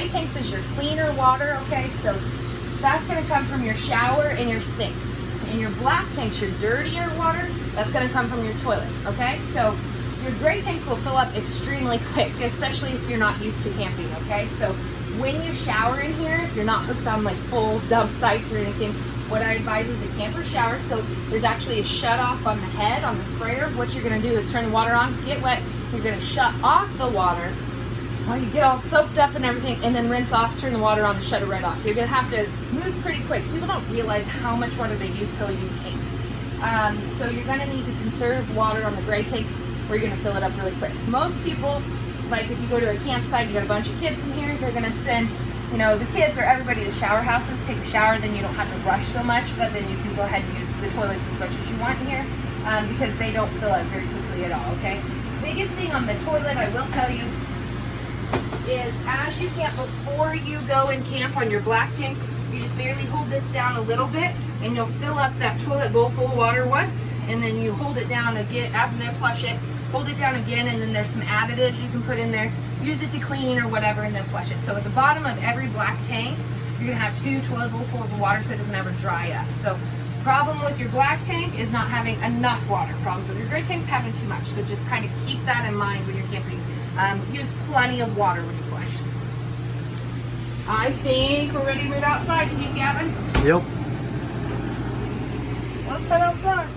gray tanks is your cleaner water, okay? So that's gonna come from your shower and your sinks. And your black tanks, your dirtier water, that's gonna come from your toilet, okay? So your gray tanks will fill up extremely quick, especially if you're not used to camping, okay? So when you shower in here, if you're not hooked on like full dump sites or anything, what I advise is a camper shower. So there's actually a shut off on the head, on the sprayer. What you're gonna do is turn the water on, get wet, you're gonna shut off the water while you get all soaked up and everything, and then rinse off, turn the water on and shut it right off. You're gonna have to move pretty quick. People don't realize how much water they use till you camp. So you're gonna need to conserve water on the gray tank, or you're gonna fill it up really quick. Most people, like if you go to a campsite, you got a bunch of kids in here, they're gonna send, you know, the kids or everybody to shower houses, take a shower, then you don't have to rush so much, but then you can go ahead and use the toilets as much as you want in here, because they don't fill up very quickly at all, okay? Biggest thing on the toilet, I will tell you, is as you camp, before you go and camp on your black tank, you just barely hold this down a little bit, and you'll fill up that toilet bowl full of water once, and then you hold it down again, and then flush it, hold it down again, and then there's some additives you can put in there, use it to clean or whatever, and then flush it. So at the bottom of every black tank, you're gonna have 2 toilet bowl fulls of water so it doesn't ever dry up. So problem with your black tank is not having enough water. Problems with your gray tank's having too much. So just kind of keep that in mind when you're camping. Use plenty of water when you flush. I think we're ready to move outside. Can you, Gavin? Yep. Let's head outside.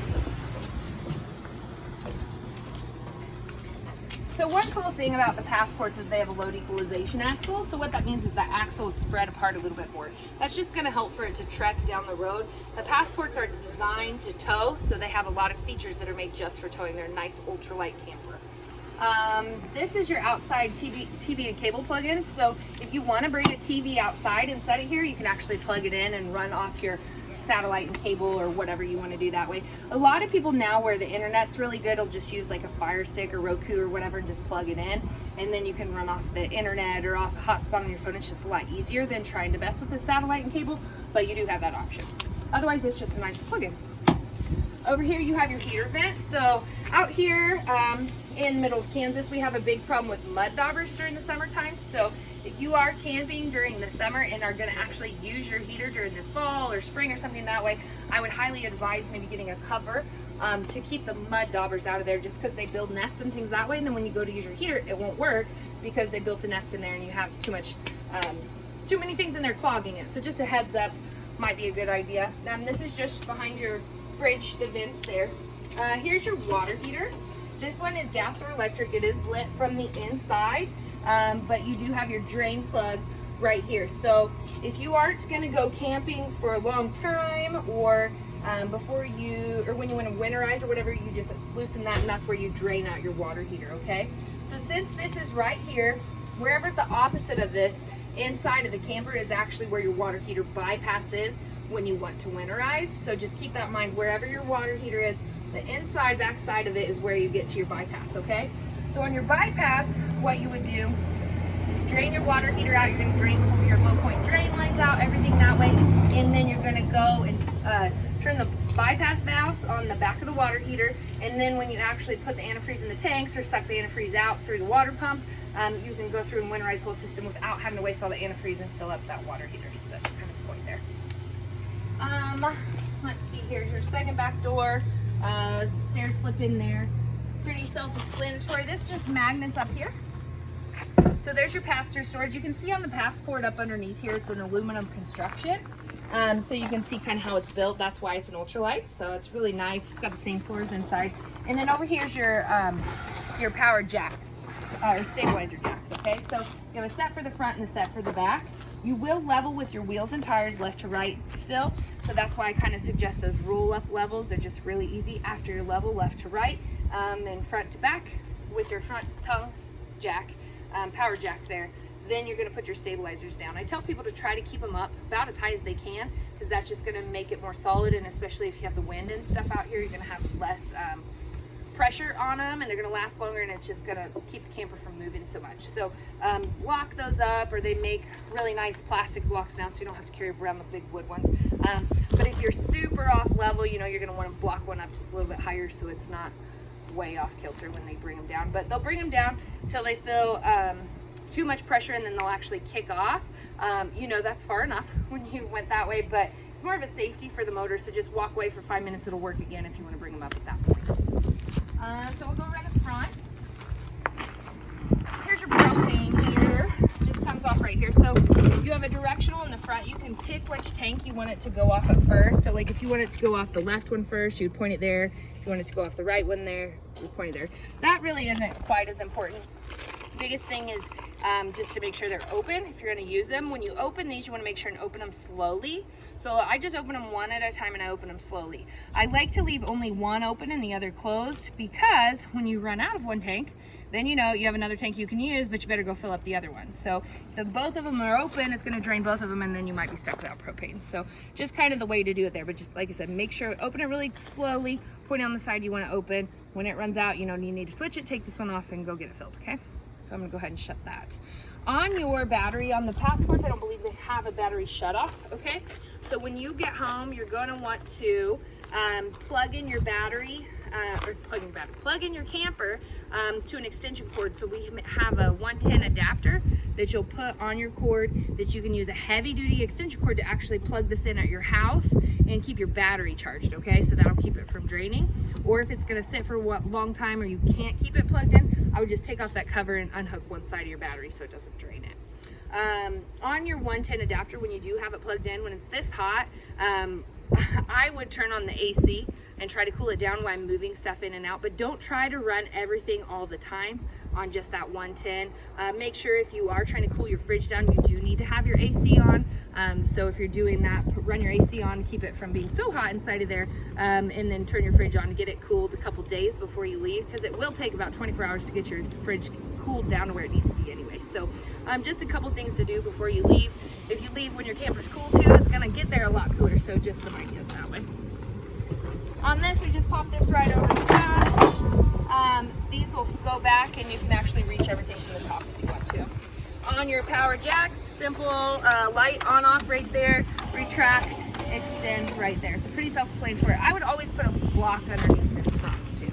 So one cool thing about the Passports is they have a load equalization axle. So what that means is that axle is spread apart a little bit more. That's just going to help for it to trek down the road. The Passports are designed to tow, so they have a lot of features that are made just for towing. They're a nice ultralight camper. This is your outside TV and cable plug-ins. So if you want to bring a TV outside and set it here, you can actually plug it in and run off your satellite and cable or whatever you want to do that way. A lot of people now, where the internet's really good, will just use like a Fire Stick or Roku or whatever and just plug it in, and then you can run off the internet or off a hotspot on your phone. It's just a lot easier than trying to mess with the satellite and cable, but you do have that option. Otherwise, it's just a nice plug-in. Over here you have your heater vent. So out here in the middle of Kansas, we have a big problem with mud daubers during the summertime. So if you are camping during the summer and are going to actually use your heater during the fall or spring or something that way, I would highly advise maybe getting a cover to keep the mud daubers out of there, just because they build nests and things that way. And then when you go to use your heater, it won't work because they built a nest in there and you have too many things in there clogging it. So just a heads up might be a good idea. This is just behind your fridge, the vents there. Here's your water heater. This one is gas or electric. It is lit from the inside, but you do have your drain plug right here. So if you aren't going to go camping for a long time, or when you want to winterize or whatever, you just loosen that, and that's where you drain out your water heater, okay? So since this is right here, wherever's the opposite of this, inside of the camper is actually where your water heater bypass is when you want to winterize. So just keep that in mind. Wherever your water heater is, the inside, back side of it is where you get to your bypass, okay? So on your bypass, what you would do, drain your water heater out. You're going to drain your low point drain lines out, everything that way, and then you're going to go and turn the bypass valves on the back of the water heater, and then when you actually put the antifreeze in the tanks or suck the antifreeze out through the water pump, you can go through and winterize the whole system without having to waste all the antifreeze and fill up that water heater. So that's just kind of the point there. Let's see, here's your second back door. Stairs slip in there. Pretty self-explanatory. This just magnets up here. So there's your pass-through storage. You can see on the Passport up underneath here, it's an aluminum construction. So you can see kind of how it's built. That's why it's an ultralight. So it's really nice. It's got the same floors inside. And then over here's your power jacks, or stabilizer jacks, okay? So you have a set for the front and a set for the back. You will level with your wheels and tires left to right still. So that's why I kind of suggest those roll-up levels. They're just really easy after your level left to right, and front to back with your front tongues jack, power jack there. Then you're going to put your stabilizers down. I tell people to try to keep them up about as high as they can, because that's just going to make it more solid, and especially if you have the wind and stuff out here, you're going to have less pressure on them, and they're going to last longer, and it's just going to keep the camper from moving so much. So block those up, or they make really nice plastic blocks now, so you don't have to carry around the big wood ones. But if you're super off level, you know, you're going to want to block one up just a little bit higher so it's not way off kilter when they bring them down. But they'll bring them down till they feel too much pressure and then they'll actually kick off. You know, that's far enough when you went that way, but it's more of a safety for the motor, so just walk away for 5 minutes. It'll work again if you want to bring them up at that point. So we'll go around the front. Here's your propane here. Just comes off right here. So you have a directional in the front. You can pick which tank you want it to go off at first. So like if you want it to go off the left one first, you'd point it there. If you want it to go off the right one there, you'd point it there. That really isn't quite as important. The biggest thing is just to make sure they're open if you're going to use them. When you open these, you want to make sure and open them slowly. So I just open them one at a time and I open them slowly. I like to leave only one open and the other closed, because when you run out of one tank, then you know you have another tank you can use, but you better go fill up the other one. So if both of them are open, it's going to drain both of them, and then you might be stuck without propane. So just kind of the way to do it there. But just like I said, make sure, open it really slowly, point it on the side you want to open. When it runs out, you know, you need to switch it, take this one off, and go get it filled, okay? So I'm going to go ahead and shut that. On your battery, on the Passports, I don't believe they have a battery shut off, okay? So when you get home, you're going to want to plug in your battery, plug in your camper to an extension cord. So we have a 110 adapter that you'll put on your cord that you can use a heavy duty extension cord to actually plug this in at your house and keep your battery charged, okay? So that'll keep it from draining. Or if it's gonna sit for a long time or you can't keep it plugged in, I would just take off that cover and unhook one side of your battery so it doesn't drain it. On your 110 adapter, when you do have it plugged in, when it's this hot, I would turn on the AC and try to cool it down while I'm moving stuff in and out, but don't try to run everything all the time on just that 110. Make sure if you are trying to cool your fridge down, you do need to have your AC on. So if you're doing that, run your AC on, keep it from being so hot inside of there, and then turn your fridge on and get it cooled a couple days before you leave, because it will take about 24 hours to get your fridge cooled down to where it needs to be anyway. So just a couple things to do before you leave. If you leave when your camper's cool too, it's gonna get there a lot cooler, so just some ideas that way. On this, we just pop this right over the top. These will go back and you can actually reach everything from the top if you want to. On your power jack, simple light on off right there, retract, extend right there. So pretty self-explanatory. I would always put a block underneath this front too.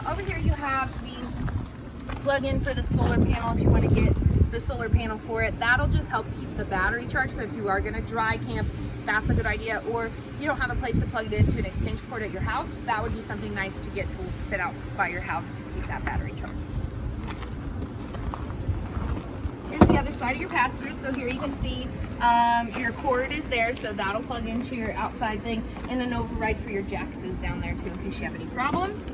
Over here you have the plug-in for the solar panel if you want to get the solar panel for it. That'll just help keep the battery charged. So if you are going to dry camp, that's a good idea. Or if you don't have a place to plug it into an extension cord at your house, that would be something nice to get to sit out by your house to keep that battery charged. Here's the other side of your pass-through. So here you can see your cord is there, so that'll plug into your outside thing, and an override for your jacks is down there too in case you have any problems.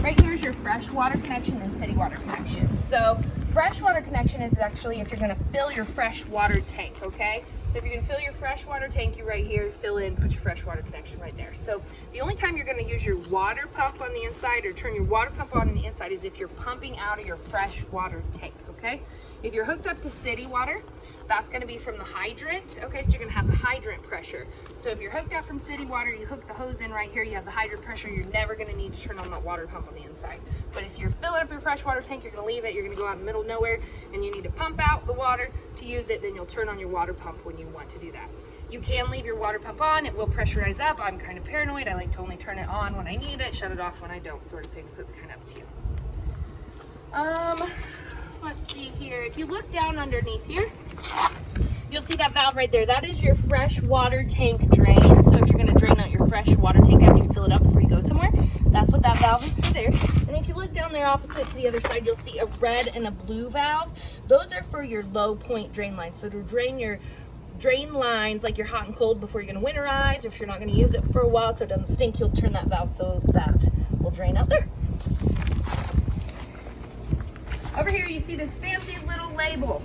Right here's your freshwater connection and city water connection. So freshwater connection is actually if you're going to fill your freshwater tank, okay? So if you're going to fill your freshwater tank, you right here, fill in, put your freshwater connection right there. So the only time you're going to use your water pump on the inside or turn your water pump on the inside is if you're pumping out of your freshwater tank, okay? If you're hooked up to city water, that's going to be from the hydrant, okay? So you're going to have the hydrant pressure. So if you're hooked up from city water, you hook the hose in right here, you have the hydrant pressure, you're never going to need to turn on that water pump on the inside. But if you're filling up your freshwater tank, you're going to leave it, you're going to go out in the middle of nowhere, and you need to pump out the water to use it, then you'll turn on your water pump when you want to do that. You can leave your water pump on, it will pressurize up. I'm kind of paranoid, I like to only turn it on when I need it, shut it off when I don't, sort of thing, so it's kind of up to you. Let's see here, if you look down underneath here, you'll see that valve right there. That is your fresh water tank drain. So if you're going to drain out your fresh water tank after you fill it up before you go somewhere, that's what that valve is for there. And if you look down there opposite to the other side, you'll see a red and a blue valve. Those are for your low point drain lines. So to drain your drain lines like your hot and cold before you're going to winterize, or if you're not going to use it for a while so it doesn't stink, you'll turn that valve so that will drain out there. Over here you see this fancy little label.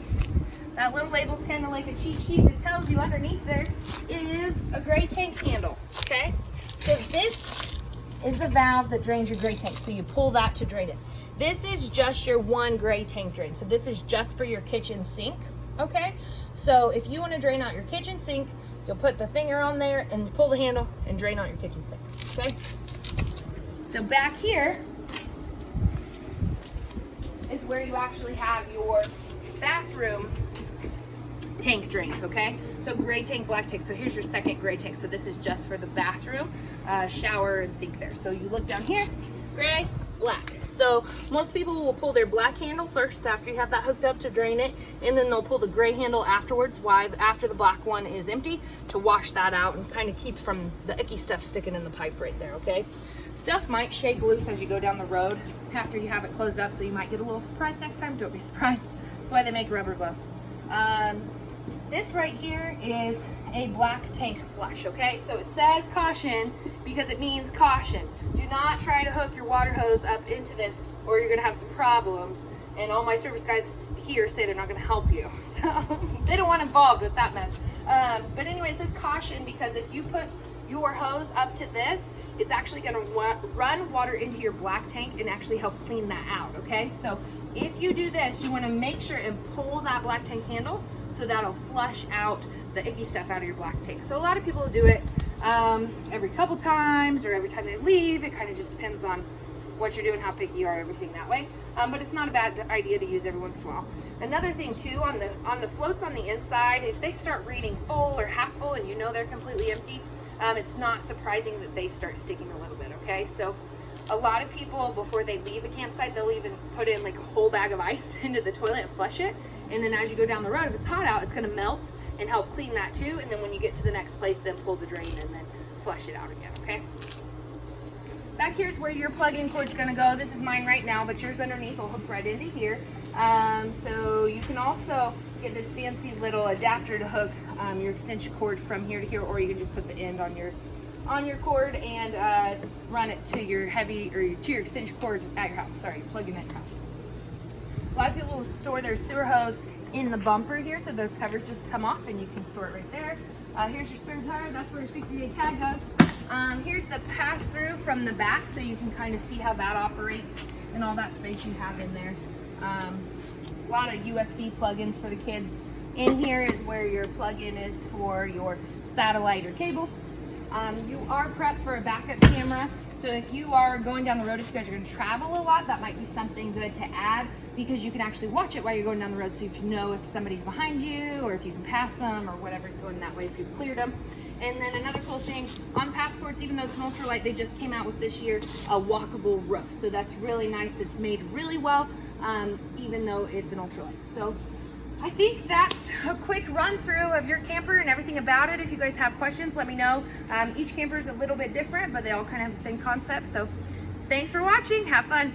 That little label's kind of like a cheat sheet that tells you underneath there is a gray tank handle, okay? So this is the valve that drains your gray tank. So you pull that to drain it. This is just your one gray tank drain. So this is just for your kitchen sink, okay? So if you want to drain out your kitchen sink, you'll put the finger on there and pull the handle and drain out your kitchen sink, okay? So back here is where you actually have your bathroom tank drains, okay? So gray tank, black tank. So here's your second gray tank. So this is just for the bathroom, shower and sink there. So you look down here, gray, black. So most people will pull their black handle first after you have that hooked up to drain it, and then they'll pull the gray handle afterwards, after the black one is empty, to wash that out and kind of keep from the icky stuff sticking in the pipe right there, okay? Stuff might shake loose as you go down the road after you have it closed up, so you might get a little surprised next time. Don't be surprised. That's why they make rubber gloves. This right here is a black tank flush, okay? So it says caution because it means caution. Do not try to hook your water hose up into this or you're gonna have some problems. And all my service guys here say they're not gonna help you. So they don't want involved with that mess. But anyway, it says caution because if you put your hose up to this, it's actually gonna run water into your black tank and actually help clean that out, okay? So if you do this, you wanna make sure and pull that black tank handle so that'll flush out the icky stuff out of your black tank. So a lot of people do it every couple times or every time they leave. It kind of just depends on what you're doing, how picky you are, everything that way. But it's not a bad idea to use every once in a while. Another thing too, on the floats on the inside, if they start reading full or half full and you know they're completely empty, it's not surprising that they start sticking a little bit, okay? So a lot of people, before they leave a campsite, they'll even put in like a whole bag of ice into the toilet and flush it. And then as you go down the road, if it's hot out, it's gonna melt and help clean that too. And then when you get to the next place, then pull the drain and then flush it out again, okay? Back here's where your plug-in cord's gonna go. This is mine right now, but yours underneath will hook right into here. So you can also get this fancy little adapter to hook your extension cord from here to here, or you can just put the end on your cord and run it to your to your extension cord at your house. Sorry, plug in at your house. A lot of people will store their sewer hose in the bumper here, so those covers just come off and you can store it right there. Here's your spare tire. That's where your 60-day tag goes. Here's the pass-through from the back, so you can kind of see how that operates and all that space you have in there. A lot of USB plugins for the kids. In here is where your plug-in is for your satellite or cable. You are prepped for a backup camera. So if you are going down the road, if you guys are going to travel a lot, that might be something good to add because you can actually watch it while you're going down the road. So if you know if somebody's behind you or if you can pass them or whatever's going that way, if you've cleared them. And then another cool thing on passports, even though it's an ultralight, they just came out with this year a walkable roof. So that's really nice. It's made really well, even though it's an ultralight. So I think that's a quick run through of your camper and everything about it. If you guys have questions, let me know. Each camper is a little bit different, but they all kind of have the same concept. So thanks for watching. Have fun.